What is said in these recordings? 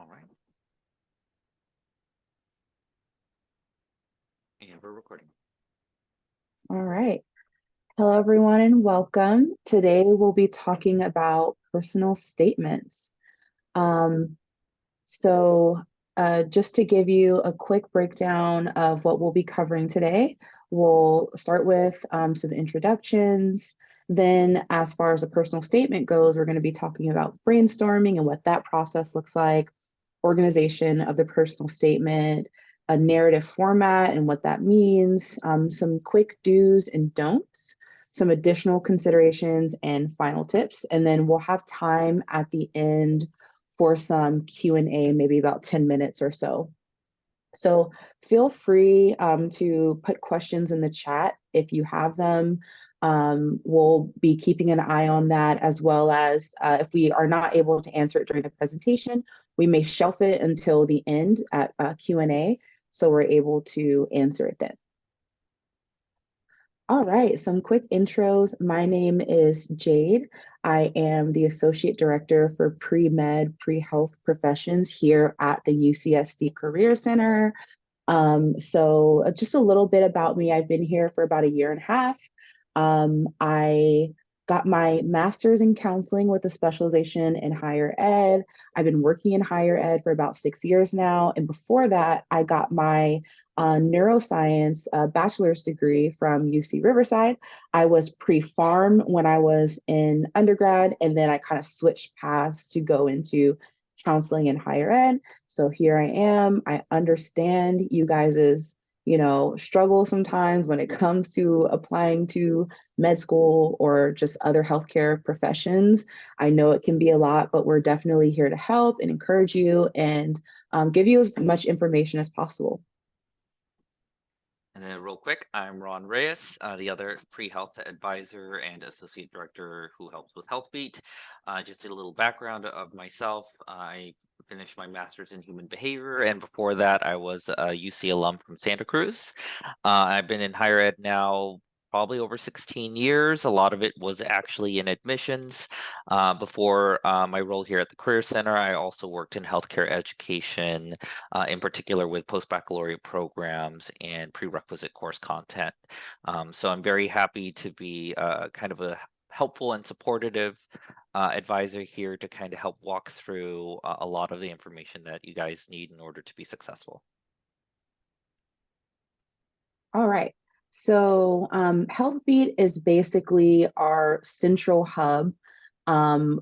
right. And we're recording. All right. Hello, everyone, and welcome. Today, we'll be talking about personal statements. Um, so, just to give you a quick breakdown of what we'll be covering today, we'll start with some introductions. Then, as far as a personal statement goes, we're going to be talking about brainstorming and what that process looks like, organization of the personal statement, a narrative format and what that means, some quick do's and don'ts, some additional considerations and final tips. And then we'll have time at the end for some Q&A, maybe about 10 minutes or so. So feel free to put questions in the chat if you have them. We'll be keeping an eye on that, as well as if we are not able to answer it during the presentation, we may shelf it until the end at Q&A, so we're able to answer it then. All right, some quick intros. My name is Jade. I am the Associate Director for Pre-Med, Pre-Health Professions here at the UCSD Career Center. So just a little bit about me. I've been here for about a year and a half. I got my master's in counseling with a specialization in higher ed. I've been working in higher ed for about 6 years now. And before that, I got my neuroscience bachelor's degree from UC Riverside. I was pre-pharm when I was in undergrad, and then I kind of switched paths to go into counseling in higher ed. So here I am. I understand you guys's, struggle sometimes when it comes to applying to med school or just other healthcare professions. I know it can be a lot, but we're definitely here to help and encourage you and give you as much information as possible. And then real quick, I'm Ron Reyes, the other pre-health advisor and associate director who helps with HealthBeat. Just a little background of myself. I finished my master's in human behavior, and before that, I was a UC alum from Santa Cruz. I've been in higher ed now probably over 16 years. A lot of it was actually in admissions. Before my role here at the Career Center, I also worked in healthcare education, in particular with post-baccalaureate programs and prerequisite course content. So I'm very happy to be kind of a helpful and supportive advisor here to kind of help walk through a lot of the information that you guys need in order to be successful. All right. So HealthBeat is basically our central hub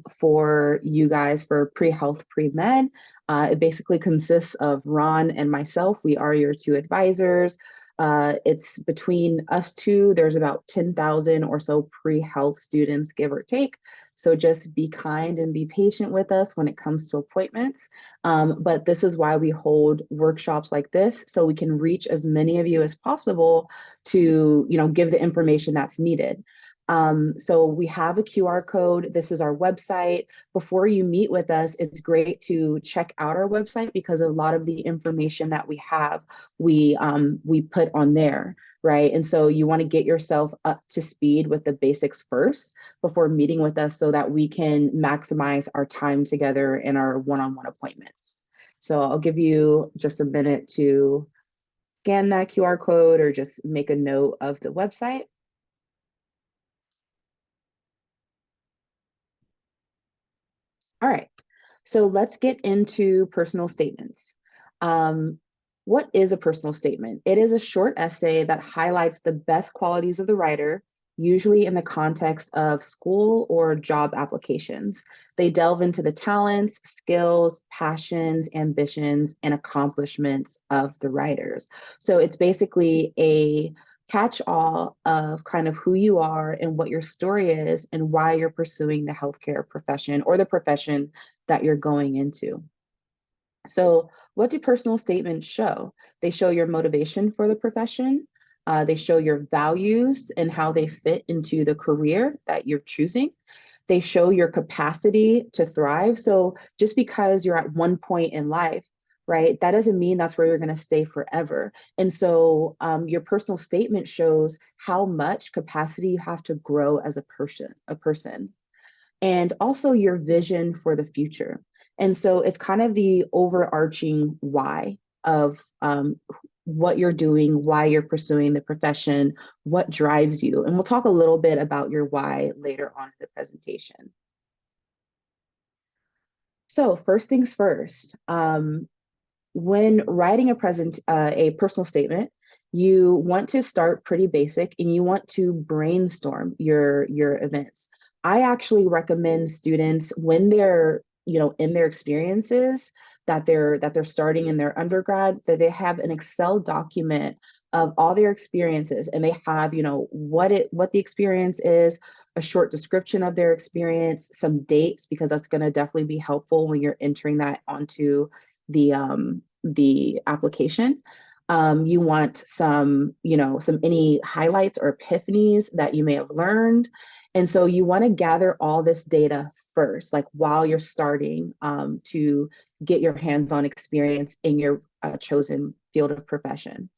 for you guys for pre-health, pre-med. It basically consists of Ron and myself. We are your two advisors. It's between us two, there's about 10,000 or so pre-health students, give or take. So just be kind and be patient with us when it comes to appointments. But this is why we hold workshops like this, so we can reach as many of you as possible to, give the information that's needed. So we have a QR code. This is our website. Before you meet with us, it's great to check out our website because a lot of the information that we have, we put on there, right? And so you want to get yourself up to speed with the basics first before meeting with us so that we can maximize our time together in our one-on-one appointments. So I'll give you just a minute to scan that QR code or just make a note of the website. All right, so let's get into personal statements. What is a personal statement? It is a short essay that highlights the best qualities of the writer, usually in the context of school or job applications. They delve into the talents, skills, passions, ambitions, and accomplishments of the writers. So it's basically a catch-all of kind of who you are and what your story is and why you're pursuing the healthcare profession or the profession that you're going into. So what do personal statements show? They show your motivation for the profession. They show your values and how they fit into the career that you're choosing. They show your capacity to thrive. So just because you're at one point in life, right, that doesn't mean that's where you're going to stay forever. And so your personal statement shows how much capacity you have to grow as a person, and also your vision for the future. And so it's kind of the overarching why of what you're doing, why you're pursuing the profession, what drives you. And we'll talk a little bit about your why later on in the presentation. So first things first, when writing a personal statement, you want to start pretty basic and you want to brainstorm your events. I actually recommend students when they're, in their experiences that they're starting in their undergrad, that they have an Excel document of all their experiences, and they have, what the experience is, a short description of their experience, some dates, because that's going to definitely be helpful when you're entering that onto the application. You want some, some any highlights or epiphanies that you may have learned. And so you want to gather all this data first, like while you're starting to get your hands-on experience in your chosen field of profession.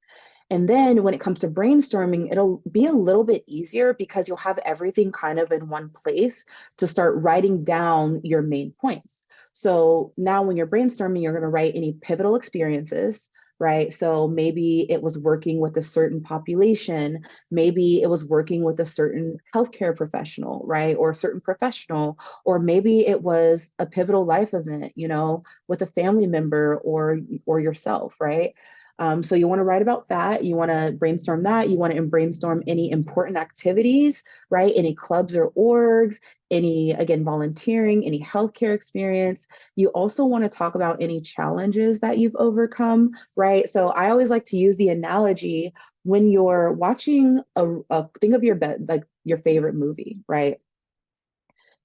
And then when it comes to brainstorming, it'll be a little bit easier because you'll have everything kind of in one place to start writing down your main points. So now when you're brainstorming, you're going to write any pivotal experiences, right? So maybe it was working with a certain population, maybe it was working with a certain healthcare professional, right? Or a certain professional, or maybe it was a pivotal life event, with a family member or yourself, right? So you want to write about that. You want to brainstorm that. You want to brainstorm any important activities, right? Any clubs or orgs, any, again, volunteering, any healthcare experience. You also want to talk about any challenges that you've overcome, right? So I always like to use the analogy when you're watching think of your bed, like your favorite movie, right?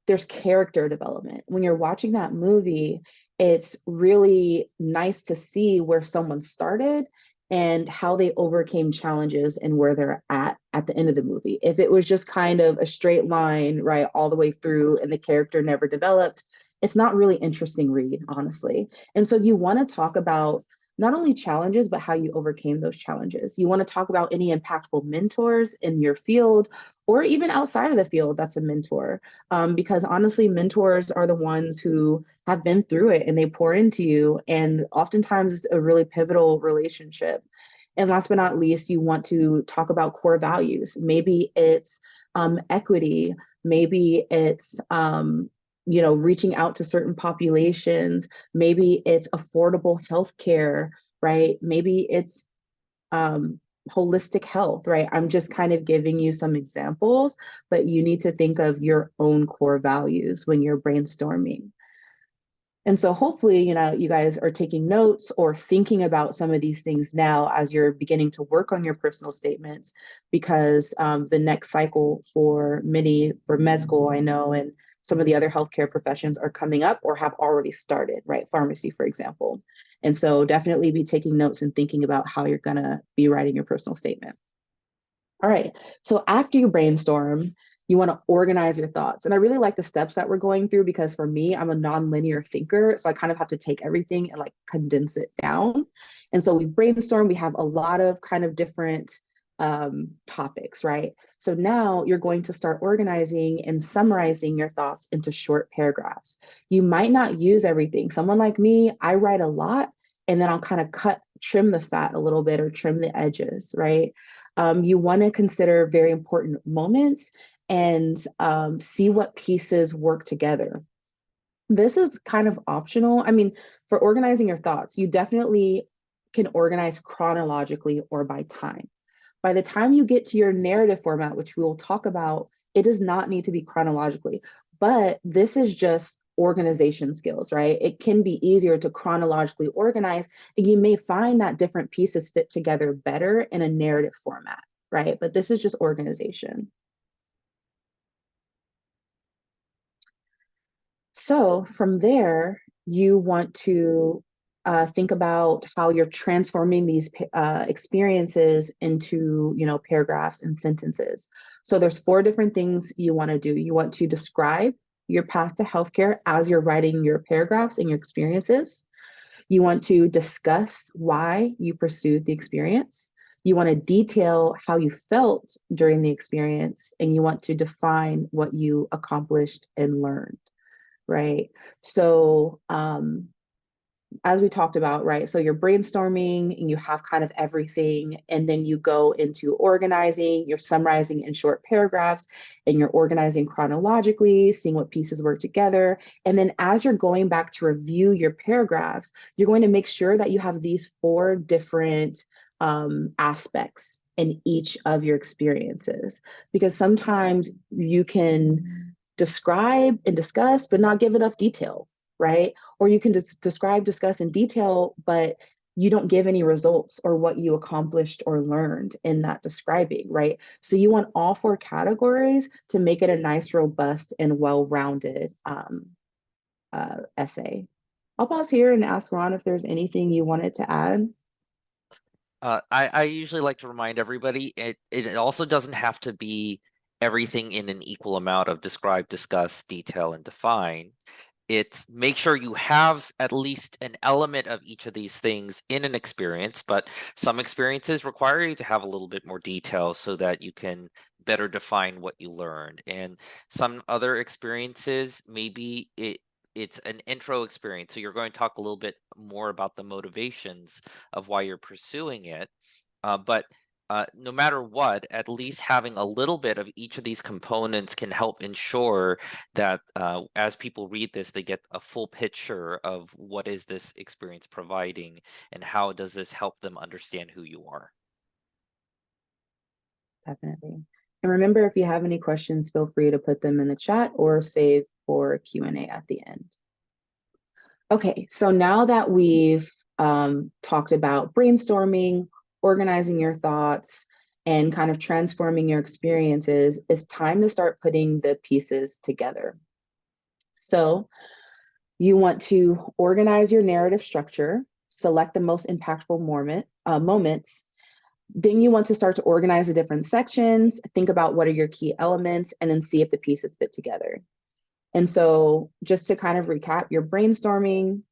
There's character development. When you're watching that movie, it's really nice to see where someone started and how they overcame challenges and where they're at the end of the movie. If it was just kind of a straight line, right, all the way through and the character never developed, it's not really interesting read, honestly. And so you want to talk about not only challenges, but how you overcame those challenges. You want to talk about any impactful mentors in your field or even outside of the field that's a mentor, because honestly, mentors are the ones who have been through it and they pour into you. And oftentimes it's a really pivotal relationship. And last but not least, you want to talk about core values. Maybe it's equity, maybe it's, reaching out to certain populations, maybe it's affordable healthcare, right? Maybe it's um, holistic health, right? I'm just kind of giving you some examples, but you need to think of your own core values when you're brainstorming. And so hopefully, you guys are taking notes or thinking about some of these things now as you're beginning to work on your personal statements, because the next cycle for med school, I know, and some of the other healthcare professions are coming up or have already started, right? Pharmacy, for example. And so definitely be taking notes and thinking about how you're going to be writing your personal statement. All right. So after you brainstorm, you want to organize your thoughts. And I really like the steps that we're going through because for me, I'm a nonlinear thinker. So I kind of have to take everything and like condense it down. And so we brainstorm, we have a lot of kind of different topics, right? So now you're going to start organizing and summarizing your thoughts into short paragraphs. You might not use everything. Someone like me, I write a lot and then I'll kind of trim the fat a little bit or trim the edges, right? You want to consider very important moments and see what pieces work together. This is kind of optional. I mean, for organizing your thoughts, you definitely can organize chronologically or by time. By the time you get to your narrative format, which we will talk about, it does not need to be chronologically, but this is just organization skills, right? It can be easier to chronologically organize, and you may find that different pieces fit together better in a narrative format, right? But this is just organization. So from there, you want to think about how you're transforming these experiences into, paragraphs and sentences. So there's 4 different things you want to do. You want to describe your path to healthcare as you're writing your paragraphs and your experiences. You want to discuss why you pursued the experience. You want to detail how you felt during the experience, and you want to define what you accomplished and learned. right? So, as we talked about, right? So you're brainstorming and you have kind of everything, and then you go into organizing, you're summarizing in short paragraphs, and you're organizing chronologically, seeing what pieces work together. And then as you're going back to review your paragraphs, you're going to make sure that you have these four different aspects in each of your experiences, because sometimes you can describe and discuss, but not give enough details, right? Or you can describe, discuss in detail, but you don't give any results or what you accomplished or learned in that describing, right? So you want all four categories to make it a nice, robust, and well-rounded essay. I'll pause here and ask Ron if there's anything you wanted to add. I usually like to remind everybody it also doesn't have to be everything in an equal amount of describe, discuss, detail, and define. It's make sure you have at least an element of each of these things in an experience, but some experiences require you to have a little bit more detail so that you can better define what you learned. And some other experiences, maybe it's an intro experience. So you're going to talk a little bit more about the motivations of why you're pursuing it. But no matter what, at least having a little bit of each of these components can help ensure that as people read this, they get a full picture of what is this experience providing and how does this help them understand who you are. Definitely. And remember, if you have any questions, feel free to put them in the chat or save for Q&A at the end. Okay, so now that we've talked about brainstorming, organizing your thoughts, and kind of transforming your experiences, it's time to start putting the pieces together. So you want to organize your narrative structure, select the most impactful moments. Then you want to start to organize the different sections, think about what are your key elements, and then see if the pieces fit together. And so just to kind of recap, you're brainstorming,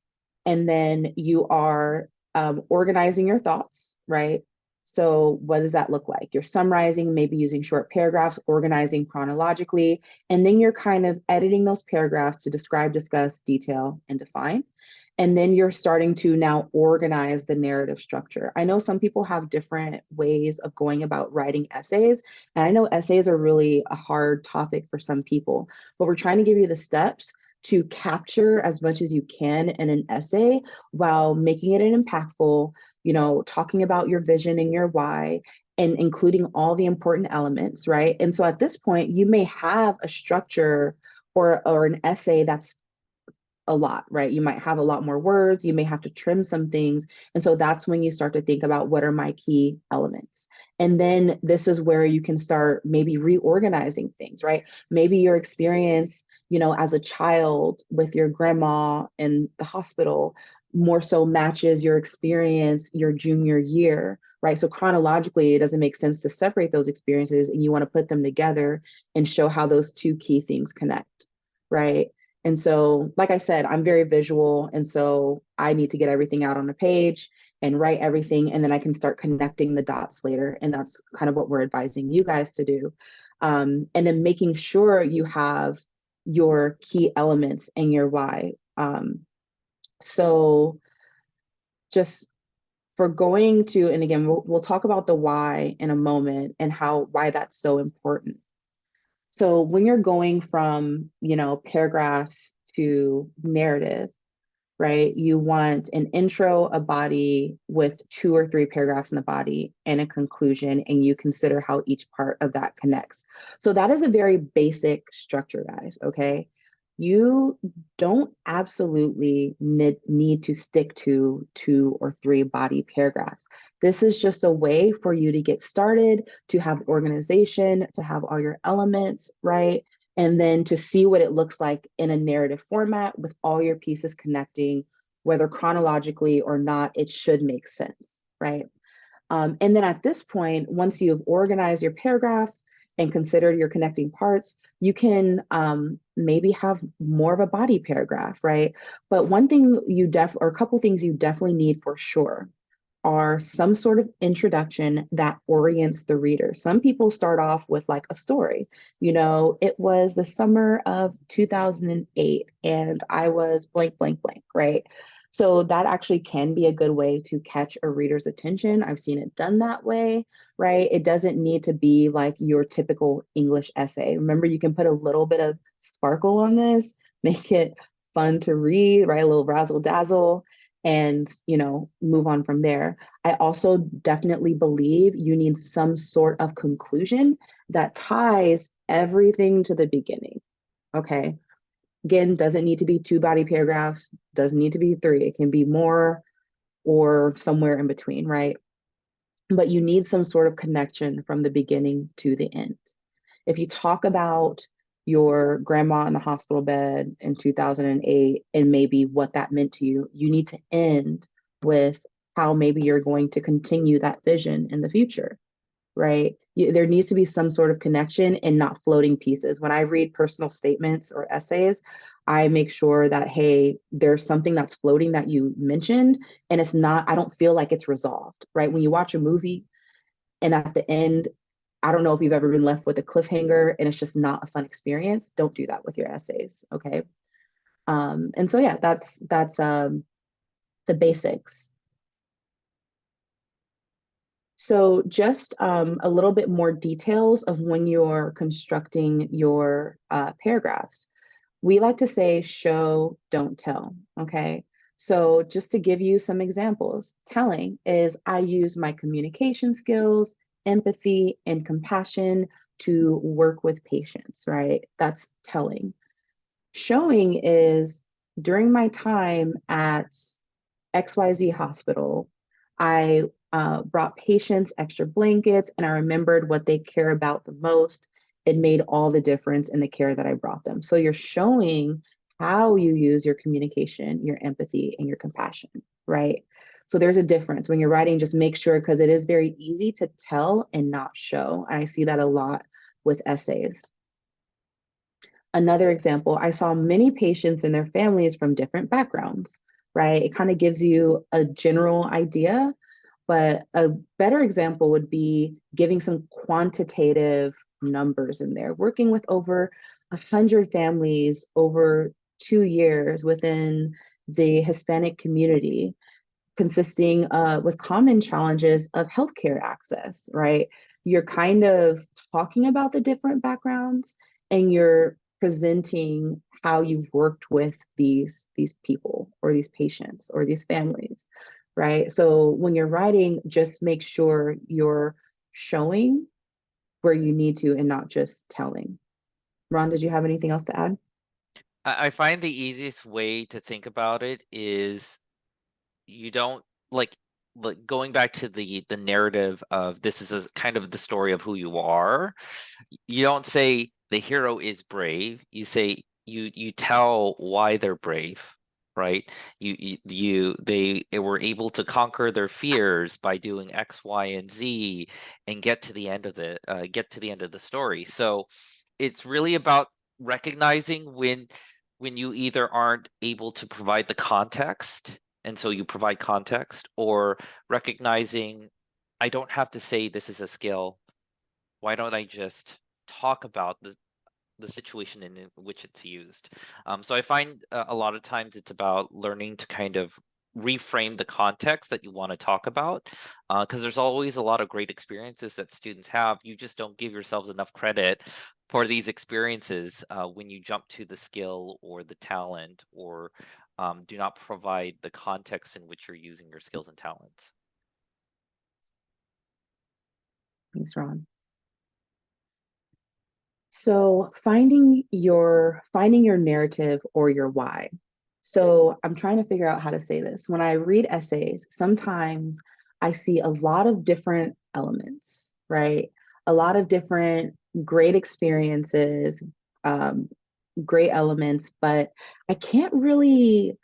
and then you are organizing your thoughts, right? So what does that look like? You're summarizing, maybe using short paragraphs, organizing chronologically, and then you're kind of editing those paragraphs to describe, discuss, detail, and define. And then you're starting to now organize the narrative structure. I know some people have different ways of going about writing essays, and I know essays are really a hard topic for some people, but we're trying to give you the steps to capture as much as you can in an essay while making it an impactful, talking about your vision and your why, and including all the important elements, right? And so at this point, you may have a structure or an essay that's a lot, right? You might have a lot more words, you may have to trim some things. And so that's when you start to think about what are my key elements. And then this is where you can start maybe reorganizing things, right? Maybe your experience, as a child with your grandma in the hospital more so matches your experience your junior year, right? So chronologically, it doesn't make sense to separate those experiences, and you want to put them together and show how those two key things connect, right? And so, like I said, I'm very visual. And so I need to get everything out on a page and write everything. And then I can start connecting the dots later. And that's kind of what we're advising you guys to do. And then making sure you have your key elements and your why. So just for going to, and again, we'll talk about the why in a moment and why that's so important. So when you're going from, paragraphs to narrative, right? You want an intro, a body with 2 or 3 paragraphs in the body and a conclusion, and you consider how each part of that connects. So that is a very basic structure, guys, okay? You don't absolutely need to stick to 2 or 3 body paragraphs. This is just a way for you to get started, to have organization, to have all your elements, right? And then to see what it looks like in a narrative format with all your pieces connecting, whether chronologically or not, it should make sense, right? And then at this point, once you've organized your paragraph and considered your connecting parts, you can maybe have more of a body paragraph, right? But one thing or a couple things you definitely need for sure are some sort of introduction that orients the reader. Some people start off with like a story. It was the summer of 2008 and I was blank, blank, blank, right? So that actually can be a good way to catch a reader's attention. I've seen it done that way, right? It doesn't need to be like your typical English essay. Remember, you can put a little bit of sparkle on this, make it fun to read, right? A little razzle dazzle, and move on from there. I also definitely believe you need some sort of conclusion that ties everything to the beginning. Okay. Again, doesn't need to be two body paragraphs, doesn't need to be three. It can be more or somewhere in between, right? But you need some sort of connection from the beginning to the end. If you talk about your grandma in the hospital bed in 2008 and maybe what that meant to you, you need to end with how maybe you're going to continue that vision in the future, right? There needs to be some sort of connection and not floating pieces. When I read personal statements or essays, I make sure that, hey, there's something that's floating that you mentioned, and it's not, I don't feel like it's resolved, right? When you watch a movie and at the end, I don't know if you've ever been left with a cliffhanger and it's just not a fun experience. Don't do that with your essays, okay? And so yeah, that's the basics. So just a little bit more details of when you're constructing your paragraphs. We like to say show, don't tell, okay? So just to give you some examples, telling is I use my communication skills, empathy, and compassion to work with patients, right? That's telling. Showing is during my time at XYZ hospital, I brought patients extra blankets and I remembered what they care about the most. It made all the difference in the care that I brought them. So you're showing how you use your communication, your empathy, and your compassion, right? So there's a difference when you're writing, just make sure because it is very easy to tell and not show. I see that a lot with essays. Another example, I saw many patients and their families from different backgrounds, right? It kind of gives you a general idea, but a better example would be giving some quantitative numbers in there, working with over 100 families over 2 years within the Hispanic community consisting with common challenges of healthcare access, right? You're kind of talking about the different backgrounds and you're presenting how you've worked with these people or these patients or these families, right? So when you're writing, just make sure you're showing where you need to and not just telling. Ron, did you have anything else to add? I find the easiest way to think about it is you don't like going back to the narrative of this is a kind of the story of who you are. You don't say the hero is brave. You say you tell why they're brave, right? They were able to conquer their fears by doing X, Y, and Z and get to the end of get to the end of the story. So it's really about recognizing when you either aren't able to provide the context and so you provide context, or recognizing I don't have to say this is a skill. Why don't I just talk about the situation in which it's used? So I find a lot of times it's about learning to kind of reframe the context that you want to talk about, because there's always a lot of great experiences that students have. You just don't give yourselves enough credit for these experiences when you jump to the skill or the talent, or do not provide the context in which you're using your skills and talents. Thanks, Ron. So finding your narrative or your why. So I'm trying to figure out how to say this. When I read essays, sometimes I see a lot of different elements, right? A lot of different great experiences, um, great elements, but I can't really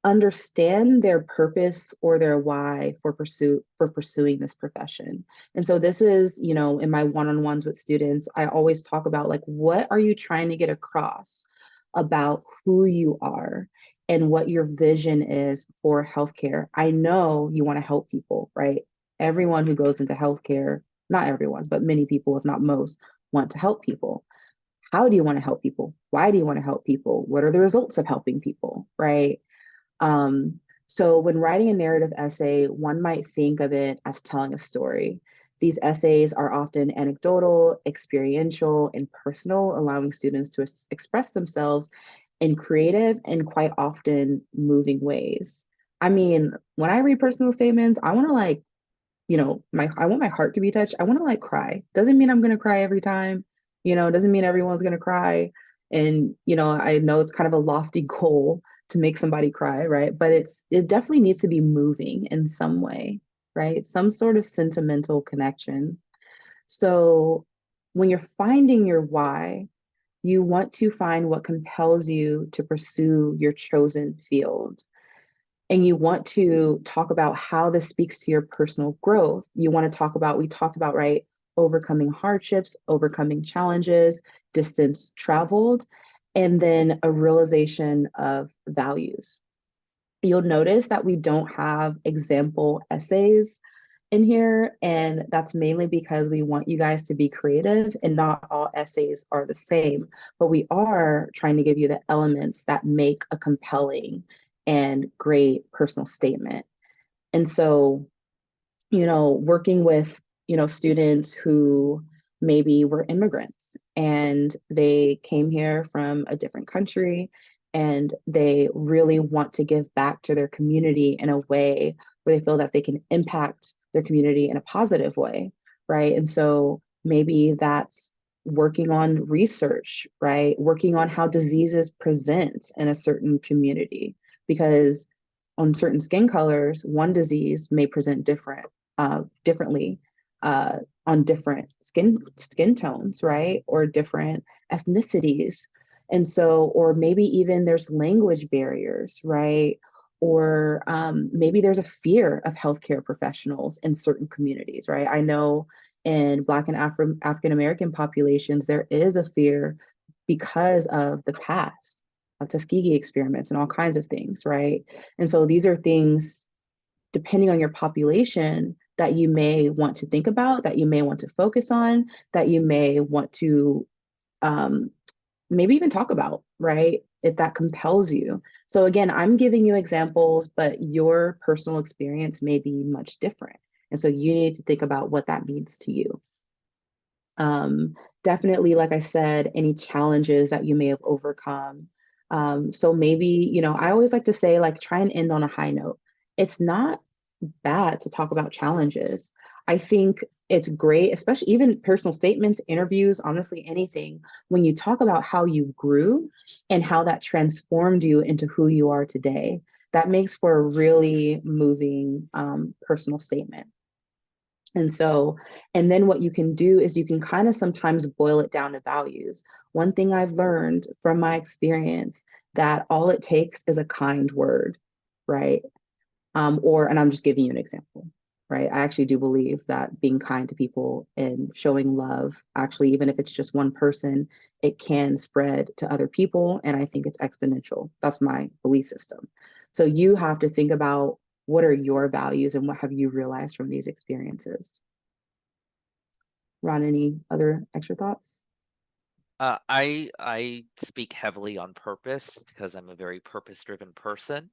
understand their purpose or their why for pursuing this profession. And so this is, in my one-on-ones with students, I always talk about like what are you trying to get across about who you are? and what your vision is for healthcare. I know you want to help people, right? Everyone who goes into healthcare, not everyone, but many people, if not most, want to help people. How do you want to help people? Why do you want to help people? What are the results of helping people, right? Um, so when writing a narrative essay, one might think of it as telling a story. These essays are often anecdotal, experiential, and personal, allowing students to express themselves in creative and quite often moving ways. I mean, when I read personal statements, I want to like, my I want my heart to be touched. I want to like cry. Doesn't mean I'm going to cry every time. Doesn't mean everyone's going to cry. And, I know it's kind of a lofty goal to make somebody cry, right? But it definitely needs to be moving in some way, right? Some sort of sentimental connection. So when you're finding your why, you want to find what compels you to pursue your chosen field. And you want to talk about how this speaks to your personal growth. You want to talk about, we talked about, right? Overcoming hardships, overcoming challenges, distance traveled, and then a realization of values. You'll notice that we don't have example essays in here, and that's mainly because we want you guys to be creative, and not all essays are the same, but we are trying to give you the elements that make a compelling and great personal statement. And so, working with, students who maybe were immigrants and they came here from a different country and they really want to give back to their community in a way where they feel that they can impact their community in a positive way, right? And so maybe that's working on research, right? Working on how diseases present in a certain community, because on certain skin colors, one disease may present differently uh, on different skin tones, right? Or different ethnicities. And so, or maybe even there's language barriers, right? Or maybe there's a fear of healthcare professionals in certain communities, right? I know in Black and African American populations, there is a fear because of the past of Tuskegee experiments and all kinds of things, right? And so these are things, depending on your population, that you may want to think about, that you may want to focus on, that you may want to um, maybe even talk about, right? If that compels you. So again, I'm giving you examples, but your personal experience may be much different. And so you need to think about what that means to you. Um, Definitely, like I said, any challenges that you may have overcome. So maybe, I always like to say, like, try and end on a high note. It's not bad to talk about challenges. I think it's great, especially even personal statements, interviews, honestly, anything, when you talk about how you grew and how that transformed you into who you are today. That makes for a really moving personal statement. And so, and then what you can do is you can kind of sometimes boil it down to values. One thing I've learned from my experience, that all it takes is a kind word, right? And I'm just giving you an example, right? I actually do believe that being kind to people and showing love, actually, even if it's just one person, it can spread to other people. And I think it's exponential. That's my belief system. So you have to think about, what are your values and what have you realized from these experiences? Ron, any other extra thoughts? I speak heavily on purpose because I'm a very purpose-driven person.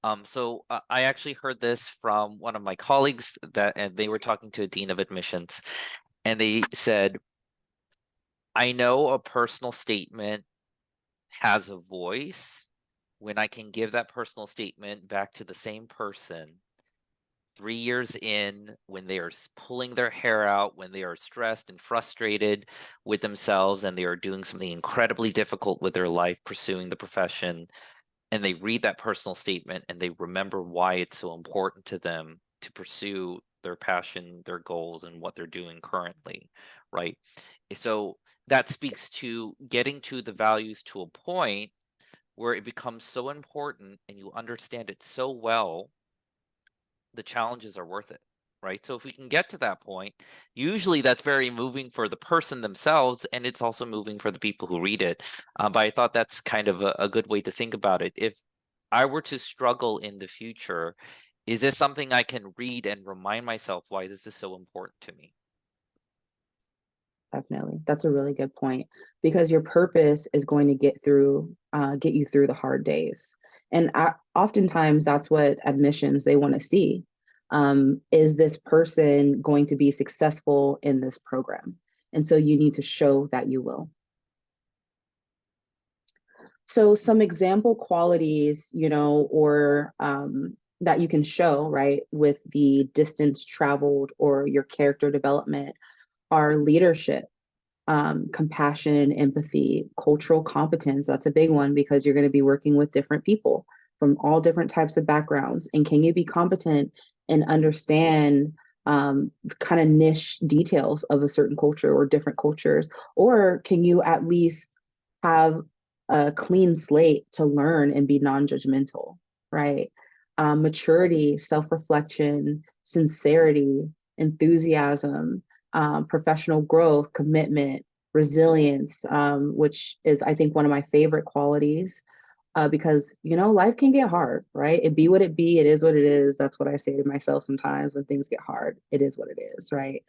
I actually heard this from one of my colleagues, and they were talking to a dean of admissions, and they said, "I know a personal statement has a voice when I can give that personal statement back to the same person 3 years in, when they are pulling their hair out, when they are stressed and frustrated with themselves, and they are doing something incredibly difficult with their life, pursuing the profession, and they read that personal statement and they remember why it's so important to them to pursue their passion, their goals, and what they're doing currently, right? So that speaks to getting to the values to a point where it becomes so important and you understand it so well, the challenges are worth it, right? So if we can get to that point, usually that's very moving for the person themselves, and it's also moving for the people who read it. But I thought that's kind of a good way to think about it. I were to struggle in the future, is this something I can read and remind myself why this is so important to me? Definitely. That's a really good point because your purpose is going to get you through the hard days. And oftentimes that's what admissions they want to see. Is this person going to be successful in this program? And so you need to show that you will. So some example qualities, or that you can show, right, with the distance traveled or your character development are leadership, compassion, empathy, cultural competence. That's a big one because you're going to be working with different people from all different types of backgrounds. And can you be competent and understand kind of niche details of a certain culture or different cultures? Or can you at least have a clean slate to learn and be non-judgmental, right? Maturity, self-reflection, sincerity, enthusiasm, professional growth, commitment, resilience, which is, I think, one of my favorite qualities. Because life can get hard, right? It be what it be. It is what it is. That's what I say to myself sometimes when things get hard. It is what it is, right?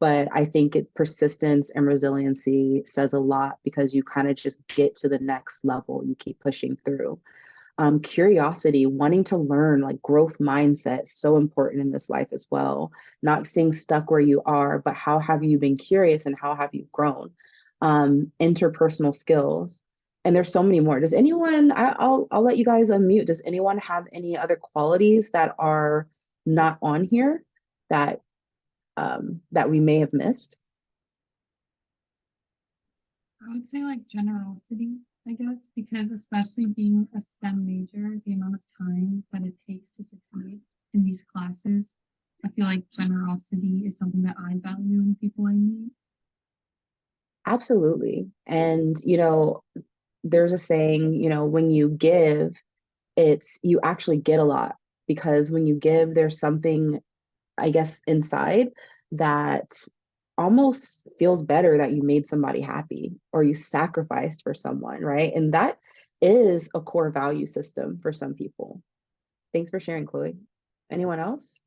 But I think persistence and resiliency says a lot because you kind of just get to the next level. You keep pushing through. Curiosity, wanting to learn, like growth mindset, so important in this life as well. Not staying stuck where you are, but how have you been curious and how have you grown? Interpersonal skills, and there's so many more. Does anyone? I'll let you guys unmute. Does anyone have any other qualities that are not on here that that we may have missed? I would say like generosity, I guess, because especially being a STEM major, the amount of time that it takes to succeed in these classes, I feel like generosity is something that I value in people I meet. Absolutely. And there's a saying, when you give, it's you actually get a lot because when you give, there's something, I guess, inside that almost feels better that you made somebody happy or you sacrificed for someone, right? And that is a core value system for some people. Thanks for sharing, Chloe. Anyone else?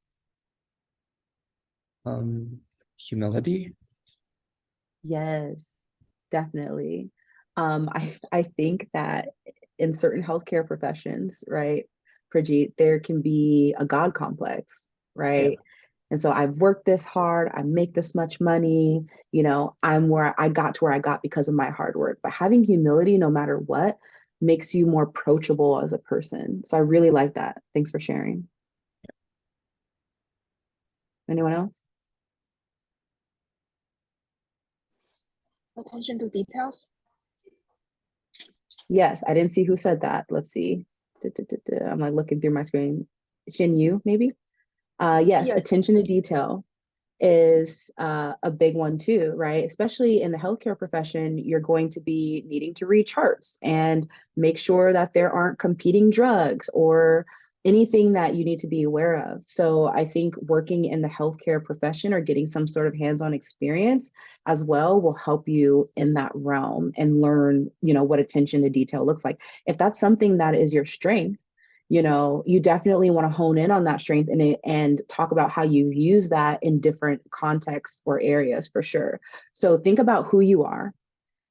Humility. Yes, definitely. I think that in certain healthcare professions, right, Prajeet, there can be a God complex, Yeah. right? And so I've worked this hard, I make this much money, I'm where I got to where I got because of my hard work. But having humility, no matter what, makes you more approachable as a person. So I really like that. Thanks for sharing. Anyone else? Attention to details. Yes, I didn't see who said that. Let's see. I'm like looking through my screen. Shin Yu, maybe? Yes, Yes. attention to detail is a big one too, right? Especially in the healthcare profession, you're going to be needing to read charts and make sure that there aren't competing drugs or anything that you need to be aware of. So I think working in the healthcare profession or getting some sort of hands-on experience as well will help you in that realm and learn, what attention to detail looks like. If that's something that is your strength, you definitely want to hone in on that strength and talk about how you use that in different contexts or areas for sure. So think about who you are,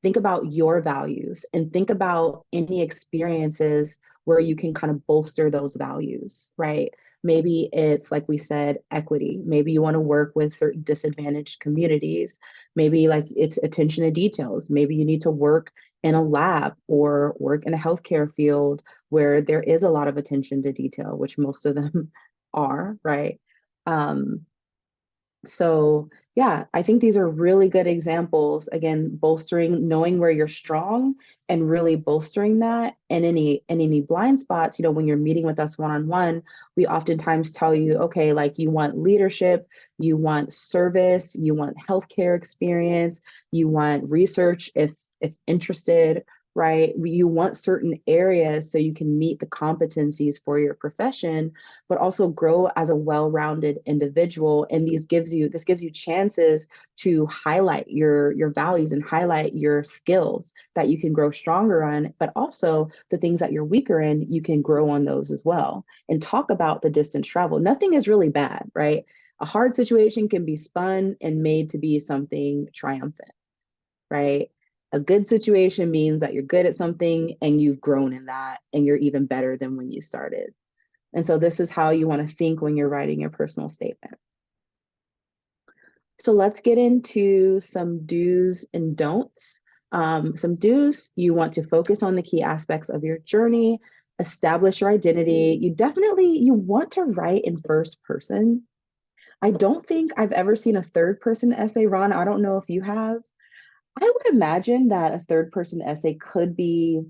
think about your values, and think about any experiences where you can kind of bolster those values, right? Maybe it's like we said, equity. Maybe you want to work with certain disadvantaged communities. Maybe like it's attention to details. Maybe you need to work in a lab or work in a healthcare field where there is a lot of attention to detail, which most of them are, right? Um, so yeah, I think these are really good examples. Again, bolstering, knowing where you're strong and really bolstering that. And any blind spots, when you're meeting with us one-on-one, we oftentimes tell you, okay, like you want leadership, you want service, you want healthcare experience, you want research if interested, right? You want certain areas so you can meet the competencies for your profession, but also grow as a well-rounded individual. And this gives you chances to highlight your values and highlight your skills that you can grow stronger on, but also the things that you're weaker in, you can grow on those as well. And talk about the distance travel. Nothing is really bad, right? A hard situation can be spun and made to be something triumphant, right? A good situation means that you're good at something and you've grown in that and you're even better than when you started. And so this is how you want to think when you're writing your personal statement. So let's get into some do's and don'ts. Some do's, you want to focus on the key aspects of your journey, establish your identity. You want to write in first person. I don't think I've ever seen a third person essay, Ron. I don't know if you have. I would imagine that a third person essay could be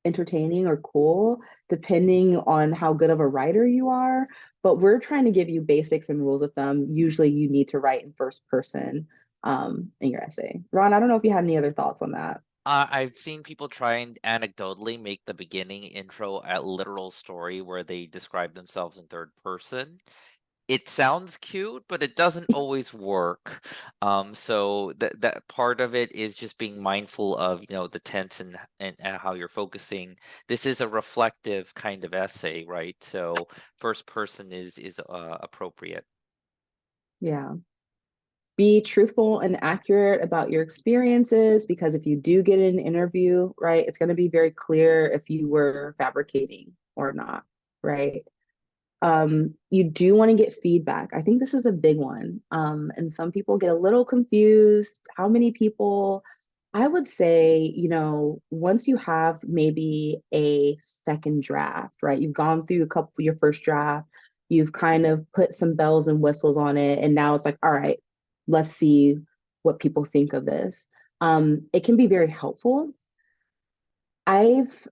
entertaining or cool, depending on how good of a writer you are. But we're trying to give you basics and rules of thumb. Usually you need to write in first person in your essay. Ron, I don't know if you had any other thoughts on that. I've seen people try and anecdotally make the beginning intro a literal story where they describe themselves in third person. It sounds cute, but it doesn't always work. So that part of it is just being mindful of, the tense and how you're focusing. This is a reflective kind of essay, right? So first person is appropriate. Yeah. Be truthful and accurate about your experiences, because if you do get an interview, right, it's going to be very clear if you were fabricating or not, right? You do want to get feedback. I think this is a big one. And some people get a little confused. How many people? I would say, once you have maybe a second draft, right? You've gone through your first draft, you've kind of put some bells and whistles on it, and now it's like, all right, let's see what people think of this. It can be very helpful. I've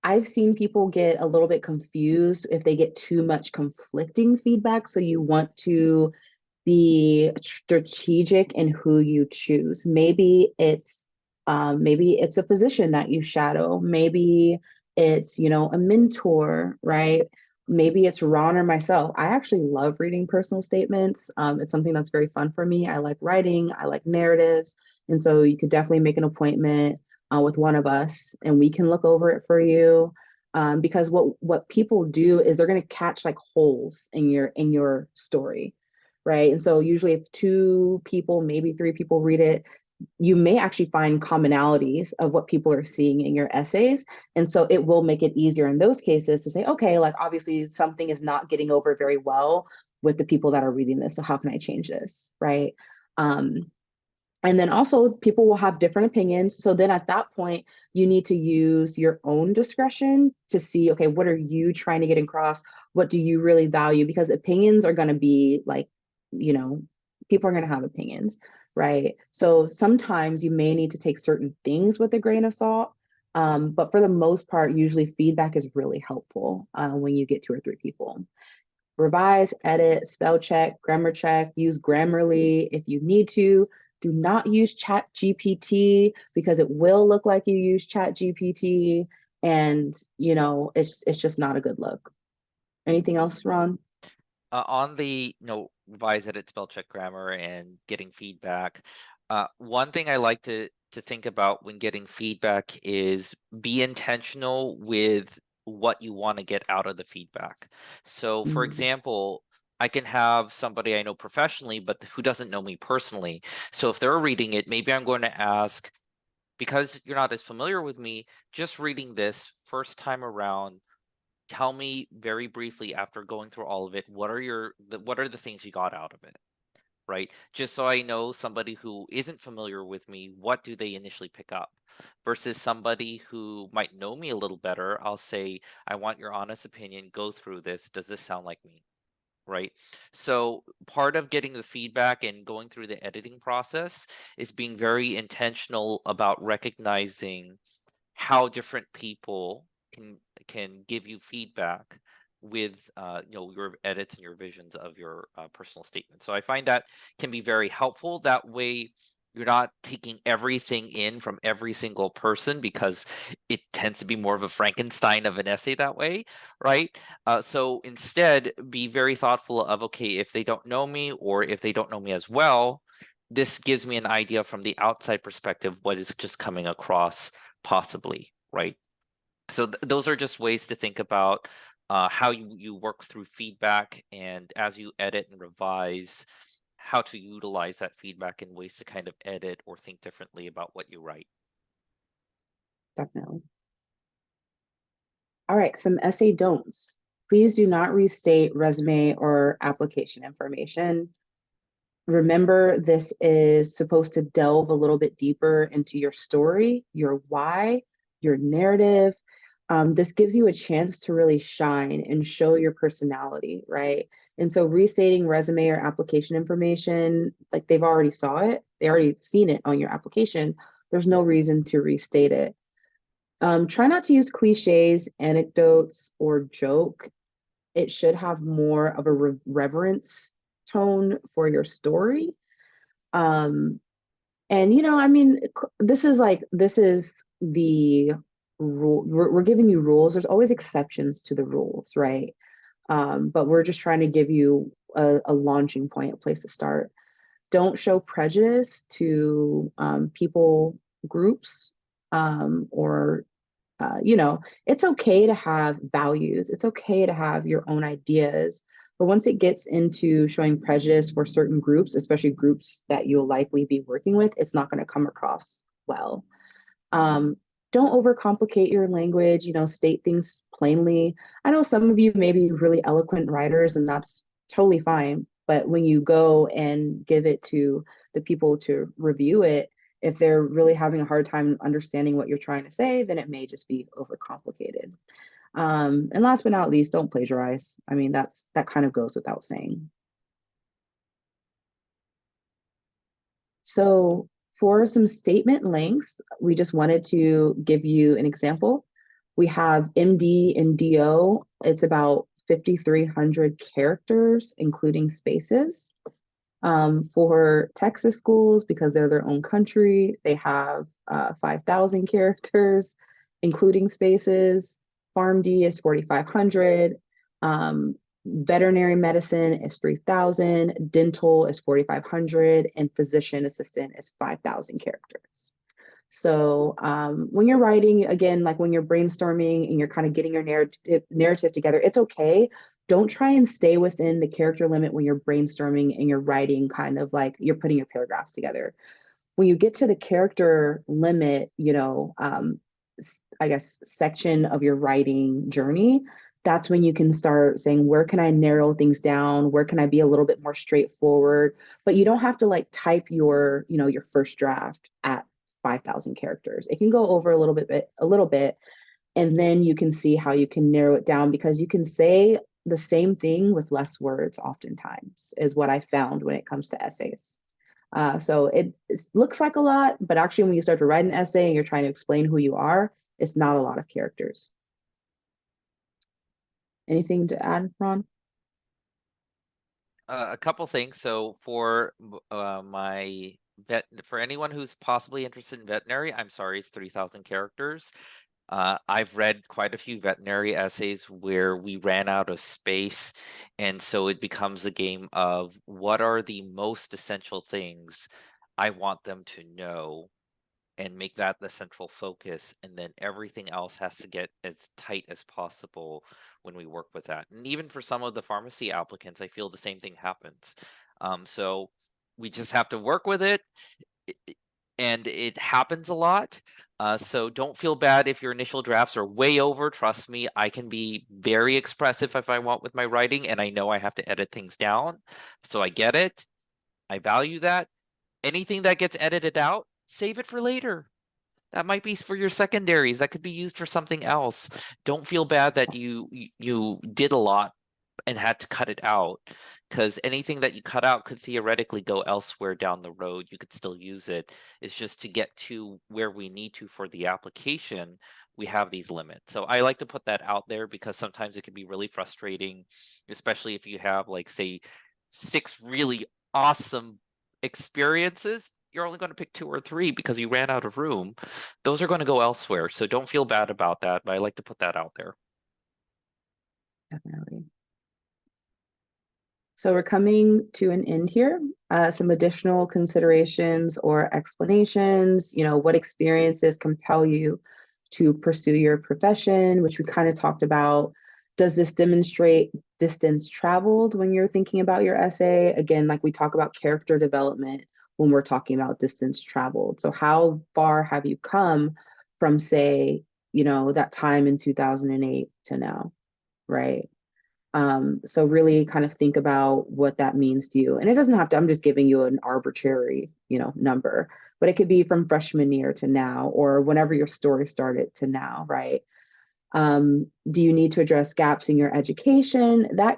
I've seen people get a little bit confused if they get too much conflicting feedback. So you want to be strategic in who you choose. Maybe it's a position that you shadow. Maybe it's, a mentor, right? Maybe it's Ron or myself. I actually love reading personal statements. It's something that's very fun for me. I like writing, I like narratives. And so you could definitely make an appointment with one of us and we can look over it for you. Because what people do is they're going to catch like holes in your story, right? And so usually if two people, maybe three people read it, you may actually find commonalities of what people are seeing in your essays. And so it will make it easier in those cases to say, okay, like obviously something is not getting over very well with the people that are reading this. So how can I change this, right? And then also people will have different opinions. So then at that point, you need to use your own discretion to see, okay, what are you trying to get across? What do you really value? Because opinions are going to be like, people are going to have opinions, right? So sometimes you may need to take certain things with a grain of salt. But for the most part, usually feedback is really helpful when you get two or three people. Revise, edit, spell check, grammar check, use Grammarly if you need to. Do not use Chat GPT because it will look like you use Chat GPT, and it's just not a good look. Anything else, Ron? On the revise, edit, spell check, grammar, and getting feedback. One thing I like to think about when getting feedback is be intentional with what you want to get out of the feedback. So, for Mm, example, I can have somebody I know professionally, but who doesn't know me personally. So if they're reading it, maybe I'm going to ask, because you're not as familiar with me, just reading this first time around, tell me very briefly after going through all of it, what are the things you got out of it, right? Just so I know somebody who isn't familiar with me, what do they initially pick up? Versus somebody who might know me a little better, I'll say, I want your honest opinion, go through this. Does this sound like me? Right. So part of getting the feedback and going through the editing process is being very intentional about recognizing how different people can give you feedback with your edits and your visions of your personal statement. So I find that can be very helpful. That way You're not taking everything in from every single person because it tends to be more of a Frankenstein of an essay that way, right? So instead, be very thoughtful of, okay, if they don't know me or if they don't know me as well, this gives me an idea from the outside perspective what is just coming across possibly, right? So those are just ways to think about how you work through feedback, and as you edit and revise, how to utilize that feedback in ways to kind of edit or think differently about what you write. Definitely. All right, some essay don'ts. Please do not restate resume or application information. Remember, this is supposed to delve a little bit deeper into your story, your why, your narrative. This gives you a chance to really shine and show your personality, right? And so restating resume or application information, like they've already saw it, they already seen it on your application. There's no reason to restate it. Try not to use cliches, anecdotes, or joke. It should have more of a reverence tone for your story. Um, and I mean, this is the rule. We're giving you rules. There's always exceptions to the rules, right? But we're just trying to give you a launching point, a place to start. Don't show prejudice to people, groups, or it's okay to have values. It's okay to have your own ideas. But once it gets into showing prejudice for certain groups, especially groups that you'll likely be working with, it's not going to come across well. Um, don't overcomplicate your language, state things plainly. I know some of you may be really eloquent writers, and that's totally fine. But when you go and give it to the people to review it, if they're really having a hard time understanding what you're trying to say, then it may just be overcomplicated. And last but not least, don't plagiarize. I mean, that kind of goes without saying. So for some statement lengths, we just wanted to give you an example. We have MD and DO. It's about 5,300 characters, including spaces. For Texas schools, because they're their own country, they have 5,000 characters, including spaces. PharmD is 4,500. Veterinary medicine is 3,000. Dental is 4,500. And physician assistant is 5,000 characters. So when you're writing, again, like when you're brainstorming and you're kind of getting your narrative together, it's okay. Don't try and stay within the character limit when you're brainstorming and you're writing, kind of like you're putting your paragraphs together. When you get to the character limit, I guess, section of your writing journey, that's when you can start saying, where can I narrow things down? Where can I be a little bit more straightforward? But you don't have to like type your first draft at 5,000 characters. It can go over a little bit, and then you can see how you can narrow it down, because you can say the same thing with less words oftentimes, is what I found when it comes to essays. So it looks like a lot, but actually when you start to write an essay and you're trying to explain who you are, it's not a lot of characters. Anything to add, Ron? A couple things. So for for anyone who's possibly interested in veterinary, I'm sorry, it's 3,000 characters. I've read quite a few veterinary essays where we ran out of space, and so it becomes a game of what are the most essential things I want them to know, and make that the central focus, and then everything else has to get as tight as possible when we work with that. And even for some of the pharmacy applicants, I feel the same thing happens. So we just have to work with it, and it happens a lot. So don't feel bad if your initial drafts are way over. Trust me, I can be very expressive if I want with my writing, and I know I have to edit things down. So I get it. I value that. Anything that gets edited out, save it for later. That might be for your secondaries. That could be used for something else. Don't feel bad that you did a lot and had to cut it out, because anything that you cut out could theoretically go elsewhere down the road. You could still use it. It's just to get to where we need to for the application, we have these limits. So I like to put that out there because sometimes it can be really frustrating, especially if you have, like, say, 6 really awesome experiences you're only going to pick 2 or 3 because you ran out of room. Those are going to go elsewhere. So don't feel bad about that, but I like to put that out there. Definitely. So we're coming to an end here. Some additional considerations or explanations, what experiences compel you to pursue your profession, which we kind of talked about. Does this demonstrate distance traveled when you're thinking about your essay? Again, like we talk about character development when we're talking about distance traveled. So how far have you come from, say, that time in 2008 to now, right? So really kind of think about what that means to you. And it doesn't have to, I'm just giving you an arbitrary, number, but it could be from freshman year to now, or whenever your story started to now, right? Do you need to address gaps in your education? That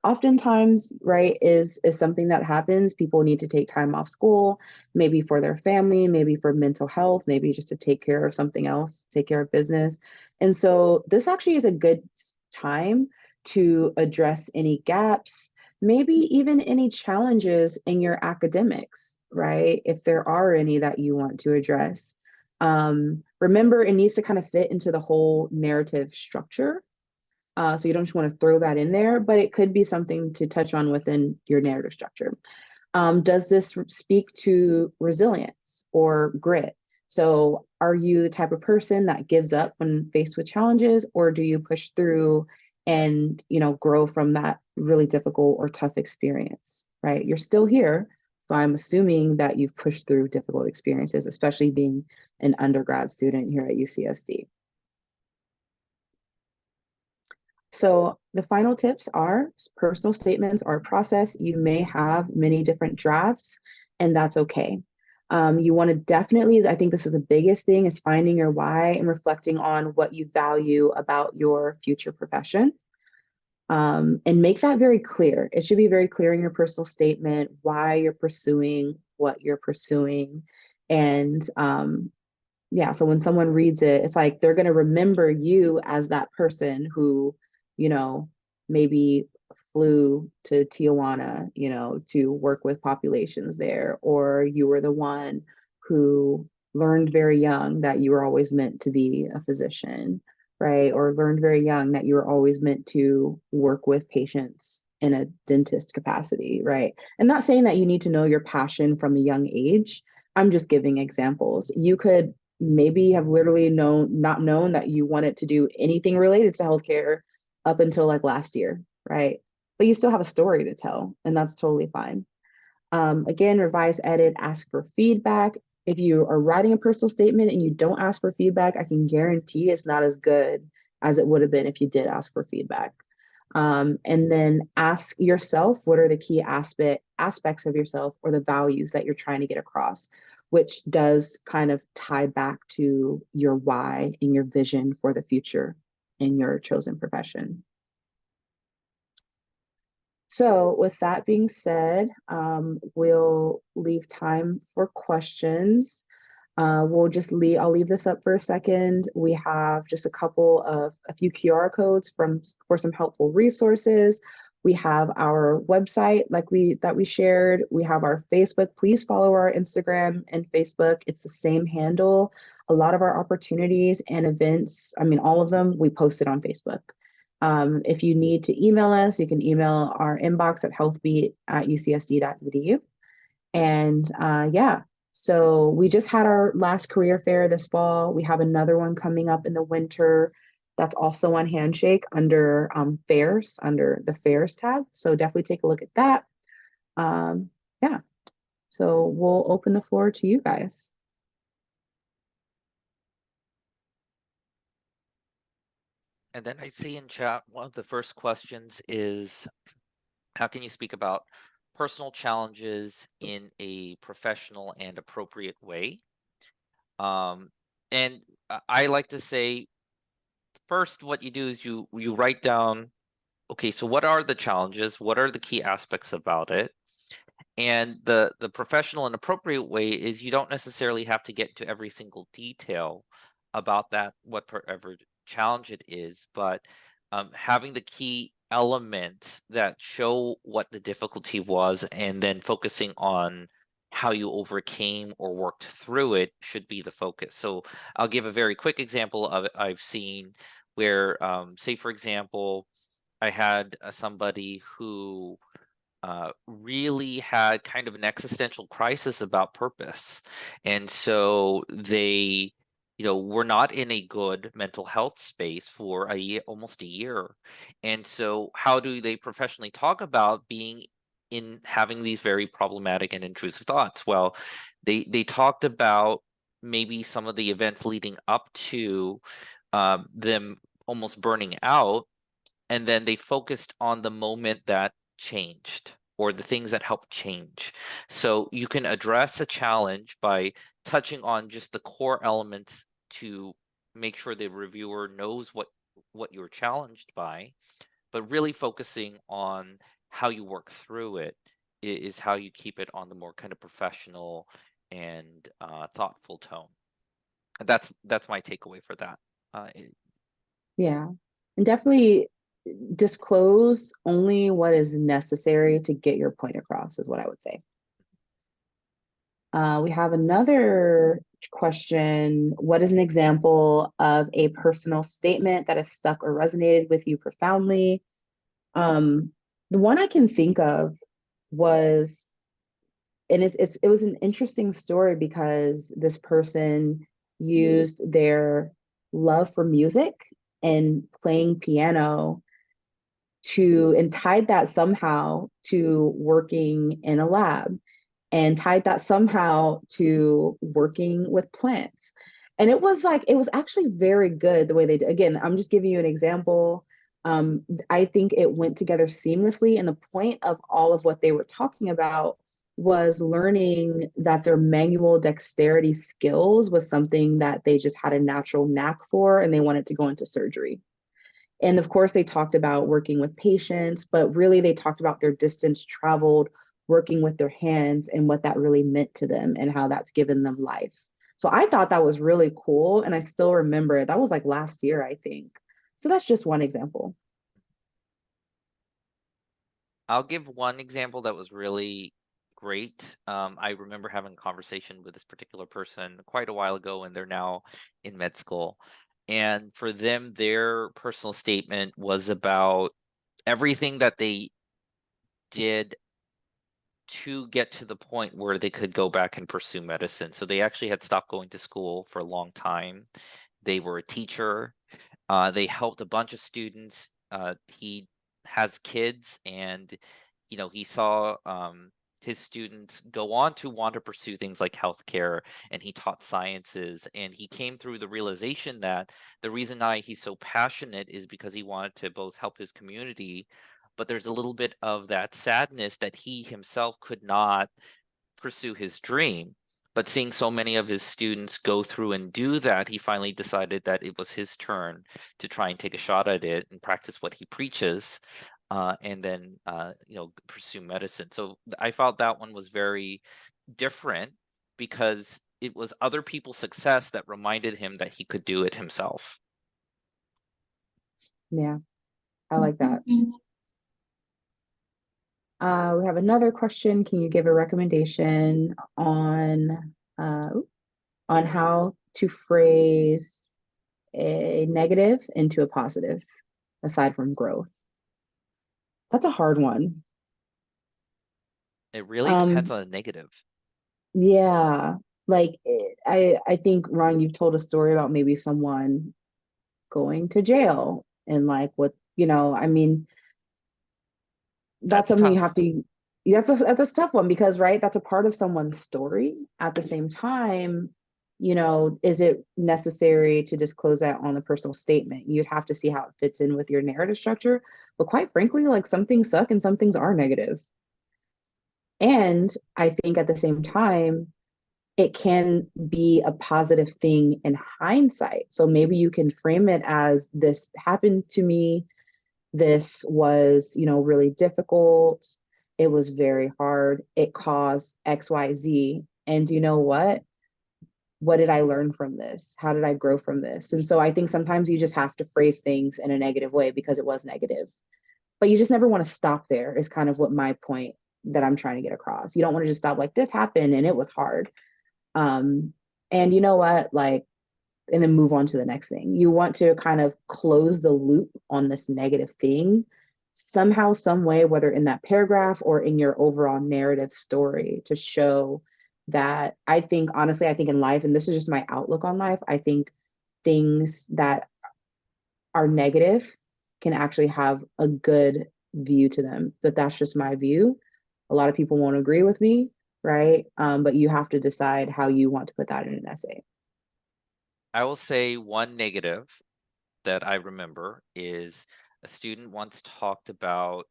oftentimes, right, is something that happens. People need to take time off school, maybe for their family, maybe for mental health, maybe just to take care of something else, take care of business. And so this actually is a good time to address any gaps, maybe even any challenges in your academics, right? If there are any that you want to address. Remember, it needs to kind of fit into the whole narrative structure. So you don't just want to throw that in there, but it could be something to touch on within your narrative structure. Does this speak to resilience or grit? So are you the type of person that gives up when faced with challenges, or do you push through and, grow from that really difficult or tough experience, right? You're still here. So I'm assuming that you've pushed through difficult experiences, especially being an undergrad student here at UCSD. So the final tips are personal statements are a process. You may have many different drafts, and that's okay. You want to definitely, I think this is the biggest thing, is finding your why and reflecting on what you value about your future profession. And make that very clear. It should be very clear in your personal statement why you're pursuing what you're pursuing. And yeah, so when someone reads it, it's like they're going to remember you as that person who, maybe flew to Tijuana, to work with populations there, or you were the one who learned very young that you were always meant to be a physician, right? Or learned very young that you were always meant to work with patients in a dentist capacity, right? And not saying that you need to know your passion from a young age. I'm just giving examples. You could maybe have literally not known that you wanted to do anything related to healthcare up until like last year, right? But you still have a story to tell, and that's totally fine. Again, revise, edit, ask for feedback. If you are writing a personal statement and you don't ask for feedback, I can guarantee it's not as good as it would have been if you did ask for feedback. And then ask yourself, what are the key aspects of yourself or the values that you're trying to get across, which does kind of tie back to your why and your vision for the future in your chosen profession. So with that being said, we'll leave time for questions. I'll leave this up for a second. We have just a few QR codes for some helpful resources. We have our website that we shared. We have our Facebook. Please follow our Instagram and Facebook. It's the same handle. A lot of our opportunities and events, all of them, we posted on Facebook. If you need to email us, you can email our inbox at healthbeat@ucsd.edu. And yeah, so we just had our last career fair this fall. We have another one coming up in the winter that's also on Handshake under fairs, under the fairs tab. So definitely take a look at that. Yeah, so we'll open the floor to you guys. And then I see in chat, one of the first questions is, how can you speak about personal challenges in a professional and appropriate way? And I like to say, first, what you do is you write down, okay, so what are the challenges? What are the key aspects about it? And the professional and appropriate way is you don't necessarily have to get into every single detail about that, whatever challenge it is, but having the key elements that show what the difficulty was, and then focusing on how you overcame or worked through it should be the focus. So I'll give a very quick example of it I've seen where, say, for example, I had somebody who really had kind of an existential crisis about purpose. And so they, were not in a good mental health space for a year, almost a year. And so, how do they professionally talk about being in having these very problematic and intrusive thoughts? Well, they talked about maybe some of the events leading up to them almost burning out, and then they focused on the moment that changed or the things that helped change. So you can address a challenge by touching on just the core elements to make sure the reviewer knows what you're challenged by, but really focusing on how you work through it is how you keep it on the more kind of professional and thoughtful tone. That's my takeaway for that. Yeah. And definitely disclose only what is necessary to get your point across, is what I would say. We have another question. What is an example of a personal statement that has stuck or resonated with you profoundly? The one I can think of was, and it was an interesting story because this person used their love for music and playing piano and tied that somehow to working in a lab, and tied that somehow to working with plants. And it was actually very good the way they did. Again, I'm just giving you an example. I think it went together seamlessly. And the point of all of what they were talking about was learning that their manual dexterity skills was something that they just had a natural knack for, and they wanted to go into surgery. And of course, they talked about working with patients, but really they talked about their distance traveled, working with their hands, and what that really meant to them and how that's given them life. So I thought that was really cool. And I still remember it. That was like last year, I think. So that's just one example. I'll give one example that was really great. I remember having a conversation with this particular person quite a while ago, and they're now in med school. And for them, their personal statement was about everything that they did to get to the point where they could go back and pursue medicine. So they actually had stopped going to school for a long time. They were a teacher. They helped a bunch of students. He has kids, and he saw his students go on to want to pursue things like healthcare, and he taught sciences. And he came through the realization that the reason why he's so passionate is because he wanted to both help his community, but there's a little bit of that sadness that he himself could not pursue his dream. But seeing so many of his students go through and do that, he finally decided that it was his turn to try and take a shot at it and practice what he preaches, and then pursue medicine. So I felt that one was very different because it was other people's success that reminded him that he could do it himself. Yeah, I like that. We have another question. Can you give a recommendation on how to phrase a negative into a positive, aside from growth? That's a hard one. It really depends on the negative. Yeah, I think, Ron, you've told a story about maybe someone going to jail, and like what, I mean, that's something you have to, that's a tough one because, right, that's a part of someone's story. At the same time, is it necessary to disclose that on the personal statement? You'd have to see how it fits in with your narrative structure. But quite frankly, like, some things suck and some things are negative. And I think at the same time, it can be a positive thing in hindsight. So maybe you can frame it as, this happened to me. This was, really difficult. It was very hard. It caused XYZ. And you know what? What did I learn from this? How did I grow from this? And so I think sometimes you just have to phrase things in a negative way because it was negative. But you just never want to stop there, is kind of what my point that I'm trying to get across. You don't want to just stop like this happened and it was hard. And you know what, like, and then move on to the next thing. You want to kind of close the loop on this negative thing somehow, some way, whether in that paragraph or in your overall narrative story, to show that I think, honestly, I think in life, and this is just my outlook on life, I think things that are negative can actually have a good view to them. But that's just my view. A lot of people won't agree with me, right? But you have to decide how you want to put that in an essay. I will say one negative that I remember is a student once talked about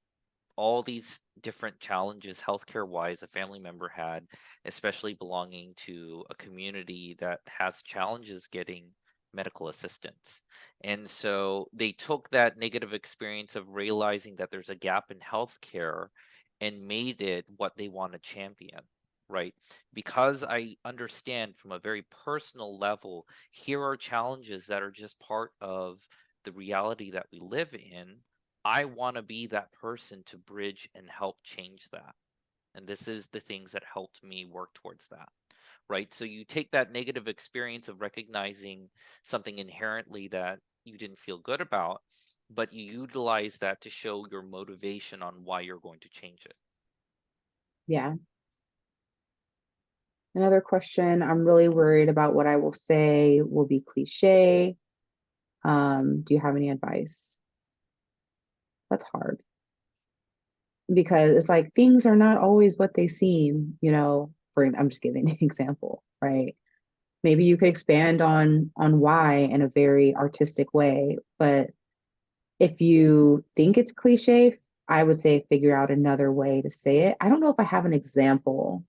all these different challenges healthcare wise a family member had, especially belonging to a community that has challenges getting medical assistance. And so they took that negative experience of realizing that there's a gap in healthcare and made it what they want to champion. Right. Because I understand from a very personal level, here are challenges that are just part of the reality that we live in. I want to be that person to bridge and help change that. And this is the things that helped me work towards that. Right. So you take that negative experience of recognizing something inherently that you didn't feel good about, but you utilize that to show your motivation on why you're going to change it. Yeah. Another question, I'm really worried about what I will say will be cliche. Do you have any advice? That's hard because it's like things are not always what they seem, you know, I'm just giving an example, right? Maybe you could expand on why in a very artistic way, but if you think it's cliche, I would say figure out another way to say it. I don't know if I have an example.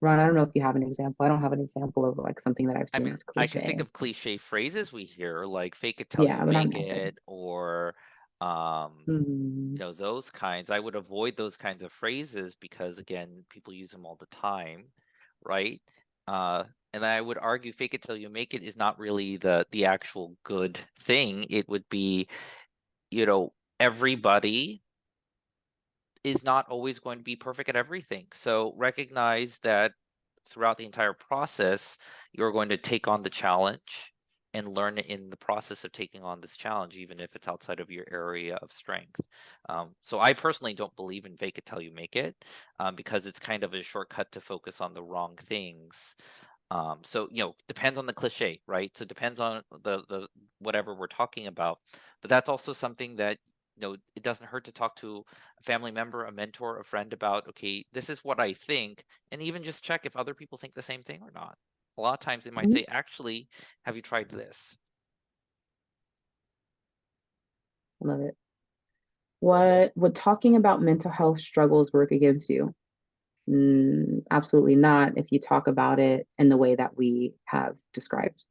Ron, I don't know if you have an example. I don't have an example of like something that I've I seen mean, that's I can think cliche. of cliche phrases we hear, like fake it till you Yeah, but I'm make not saying. it, or Hmm. those kinds. I would avoid those kinds of phrases because again, people use them all the time, right? Uh, and I would argue fake it till you make it is not really the actual good thing. It would be, everybody is not always going to be perfect at everything. So recognize that throughout the entire process, you're going to take on the challenge and learn in the process of taking on this challenge, even if it's outside of your area of strength. So I personally don't believe in fake it till you make it, because it's kind of a shortcut to focus on the wrong things. So depends on the cliche, right? So it depends on the whatever we're talking about, but that's also something that it doesn't hurt to talk to a family member, a mentor, a friend about, okay, this is what I think, and even just check if other people think the same thing or not. A lot of times they might say, actually, have you tried this? Love it. What would talking about mental health struggles work against you? Absolutely not if you talk about it in the way that we have described.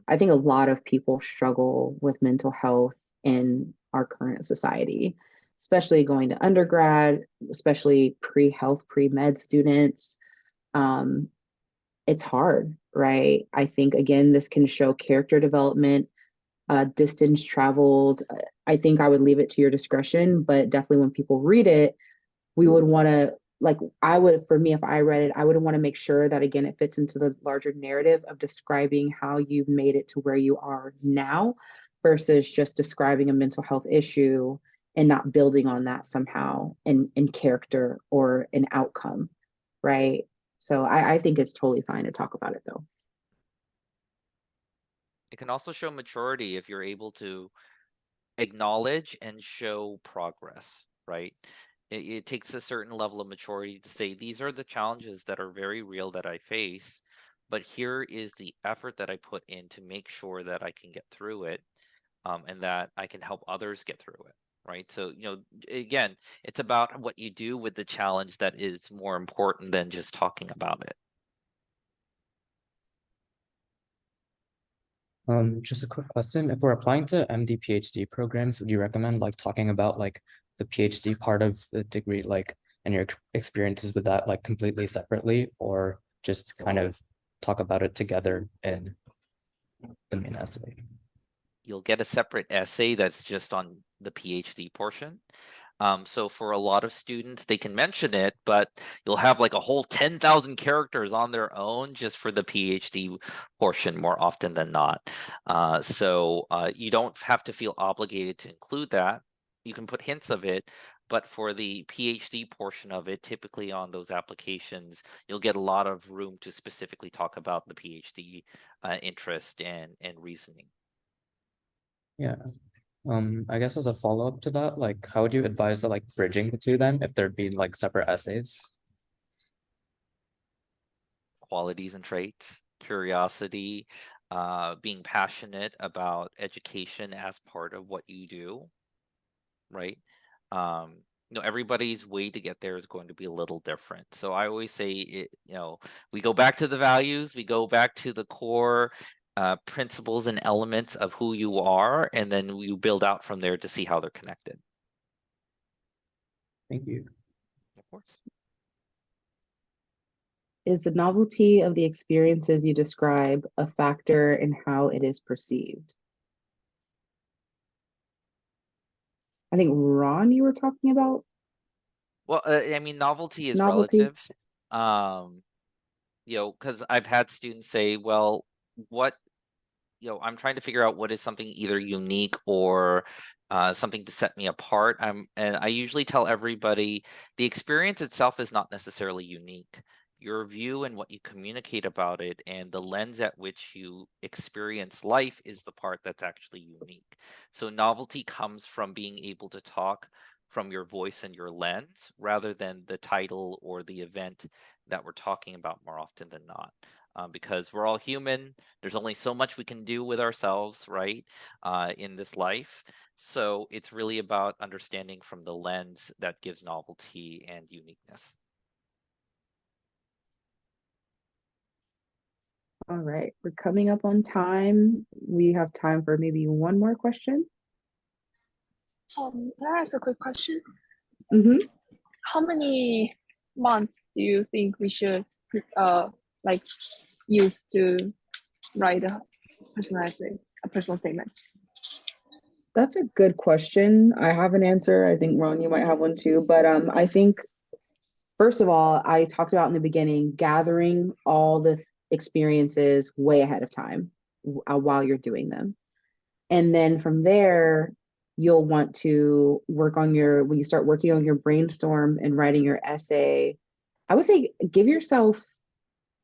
I think a lot of people struggle with mental health in our current society, especially going to undergrad, especially pre-health, pre-med students. Um, it's hard, right? I think, again, this can show character development, distance traveled. I think I would leave it to your discretion, but definitely when people read it, we would want to, like, I would, for me, if I read it, I would want to make sure that, again, it fits into the larger narrative of describing how you've made it to where you are now versus just describing a mental health issue and not building on that somehow in character or an outcome, right? So I think it's totally fine to talk about it though. It can also show maturity if you're able to acknowledge and show progress, right? It takes a certain level of maturity to say, these are the challenges that are very real that I face, but here is the effort that I put in to make sure that I can get through it, and that I can help others get through it, right? So, again, it's about what you do with the challenge that is more important than just talking about it. Just a quick question. If we're applying to MD PhD programs, would you recommend like talking about like the PhD part of the degree, like and your experiences with that like completely separately, or just kind of talk about it together in the main essay? You'll get a separate essay that's just on the PhD portion. So for a lot of students, they can mention it, but you'll have like a whole 10,000 characters on their own just for the PhD portion more often than not. So you don't have to feel obligated to include that. You can put hints of it, but for the PhD portion of it, typically on those applications, you'll get a lot of room to specifically talk about the PhD interest and reasoning. Yeah. I guess as a follow-up to that, like how would you advise the like bridging the two then if there'd be like separate essays? Qualities and traits, curiosity, being passionate about education as part of what you do, right? Everybody's way to get there is going to be a little different. So I always say we go back to the values, we go back to the core principles and elements of who you are, and then you build out from there to see how they're connected. Thank you. Of course. Is the novelty of the experiences you describe a factor in how it is perceived? I think Ron, you were talking about Well, I mean, novelty is novelty. relative. Because I've had students say, well, what, I'm trying to figure out what is something either unique or something to set me apart. And I usually tell everybody the experience itself is not necessarily unique. Your view and what you communicate about it and the lens at which you experience life is the part that's actually unique. So novelty comes from being able to talk from your voice and your lens rather than the title or the event that we're talking about more often than not. Because we're all human. There's only so much we can do with ourselves, right, in this life. So it's really about understanding from the lens that gives novelty and uniqueness. All right, we're coming up on time. We have time for maybe one more question. Can I ask a quick question? Mm-hmm. How many months do you think we should like use to write a personal essay, a personal statement? That's a good question. I have an answer. I think Ron, you might have one too. But I think first of all, I talked about in the beginning, gathering all the experiences way ahead of time while you're doing them. And then from there, you'll want to work on when you start working on your brainstorm and writing your essay, I would say give yourself,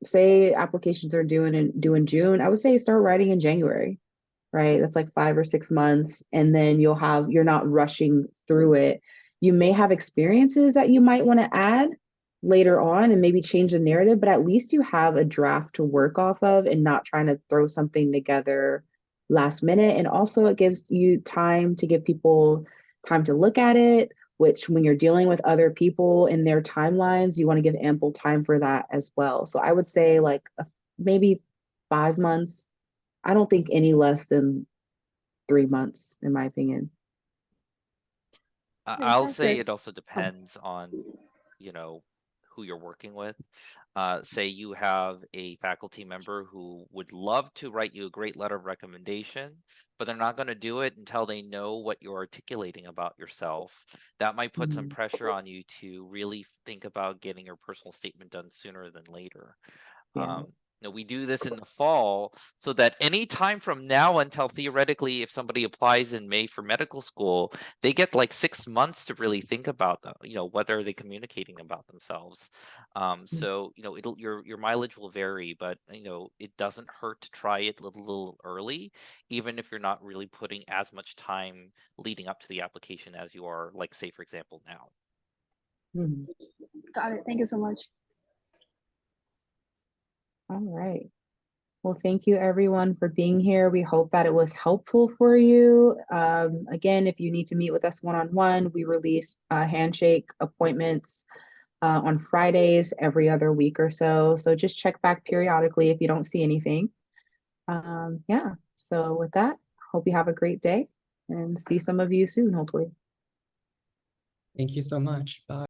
say applications are due in June, I would say start writing in January, right? That's like 5 or 6 months. And then you're not rushing through it. You may have experiences that you might want to add later on and maybe change the narrative, but at least you have a draft to work off of and not trying to throw something together last minute. And also it gives you time to give people time to look at it, which when you're dealing with other people and their timelines, you want to give ample time for that as well. So I would say like maybe 5 months. I don't think any less than 3 months, in my opinion. I'll say Fantastic. it also depends on, who you're working with. Say you have a faculty member who would love to write you a great letter of recommendation, but they're not going to do it until they know what you're articulating about yourself. That might put some pressure on you to really think about getting your personal statement done sooner than later. Yeah. We do this in the fall so that any time from now until theoretically, if somebody applies in May for medical school, they get like 6 months to really think about what are they communicating about themselves. So your mileage will vary, but it doesn't hurt to try it a little early, even if you're not really putting as much time leading up to the application as you are, like say for example now. Mhm. Got it. Thank you so much. All right. Well, thank you everyone for being here. We hope that it was helpful for you. Again, if you need to meet with us one-on-one, we release handshake appointments on Fridays every other week or so. So just check back periodically if you don't see anything. Yeah, so with that, hope you have a great day and see some of you soon, hopefully. Thank you so much. Bye.